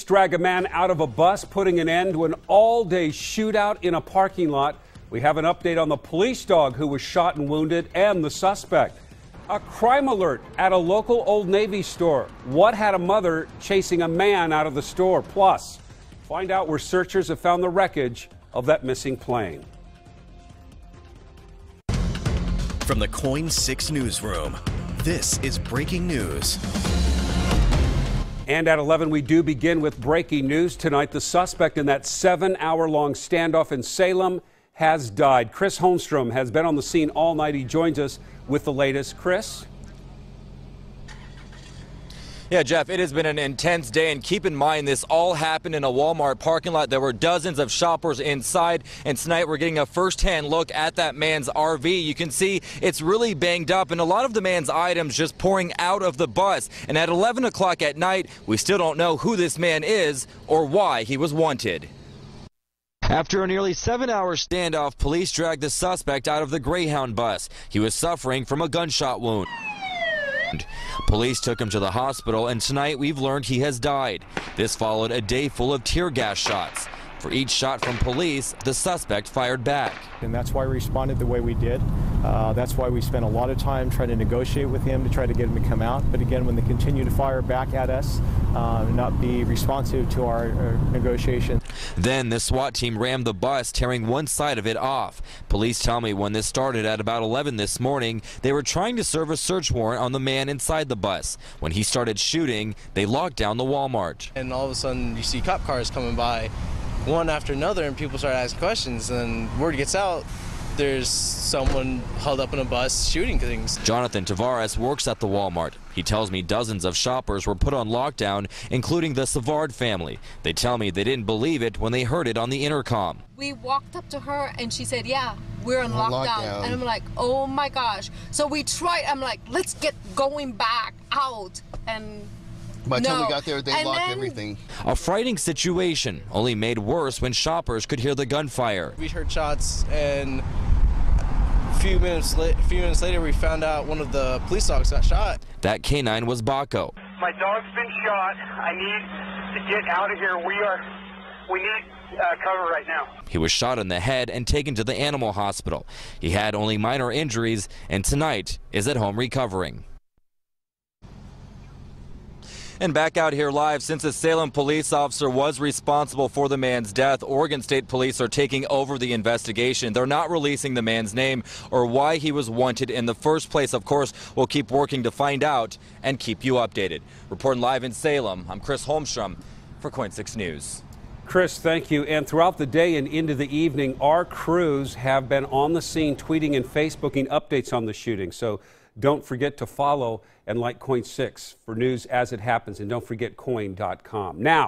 drag a man out of a bus, putting an end to an all-day shootout in a parking lot. We have an update on the police dog who was shot and wounded and the suspect. A crime alert at a local Old Navy store. What had a mother chasing a man out of the store? Plus, find out where searchers have found the wreckage of that missing plane. From the KOIN 6 newsroom, this is breaking news. And at 11, we do begin with breaking news tonight. The suspect in that 7-hour-long standoff in Salem has died. Chris Holmstrom has been on the scene all night. He joins us with the latest. Chris? Yeah, Jeff, it has been an intense day, and keep in mind this all happened in a Walmart parking lot. There were dozens of shoppers inside, and tonight we're getting a first-hand look at that man's RV. You can see it's really banged up, and a lot of the man's items just pouring out of the bus. And at 11 o'clock at night, we still don't know who this man is or why he was wanted. After a nearly 7-hour standoff, police dragged the suspect out of the Greyhound bus. He was suffering from a gunshot wound. Police took him to the hospital, and tonight we've learned he has died. This followed a day full of tear gas shots. For each shot from police, the suspect fired back. And that's why we responded the way we did. That's why we spent a lot of time trying to negotiate with him to try to get him to come out. But again, when they continue to fire back at us, not be responsive to our negotiation. Then the SWAT team rammed the bus, tearing one side of it off. Police tell me when this started at about 11 this morning, they were trying to serve a search warrant on the man inside the bus. When he started shooting, they locked down the Walmart. And all of a sudden you see cop cars coming by, one after another, and people start asking questions, and word gets out there's someone held up in a bus shooting things. Jonathan Tavares works at the Walmart. He tells me dozens of shoppers were put on lockdown, including the Savard family. They tell me they didn't believe it when they heard it on the intercom. We walked up to her and she said, yeah, we're on lockdown. And I'm like, oh my gosh. So we tried, I'm like, let's get going back out. And by the time we got there, they locked everything. A frightening situation, only made worse when shoppers could hear the gunfire. We heard shots, and a few minutes later, we found out one of the police dogs got shot. That K-9 was Baco. My dog's been shot. I need to get out of here. We need cover right now. He was shot in the head and taken to the animal hospital. He had only minor injuries, and tonight is at home recovering. And back out here live, since a Salem police officer was responsible for the man's death, Oregon State Police are taking over the investigation. They're not releasing the man's name or why he was wanted in the first place. Of course, we'll keep working to find out and keep you updated. Reporting live in Salem, I'm Chris Holmstrom for KOIN 6 News. Chris, thank you. And throughout the day and into the evening, our crews have been on the scene tweeting and Facebooking updates on the shooting. So don't forget to follow and like KOIN 6 for news as it happens. And don't forget KOIN.com. Now,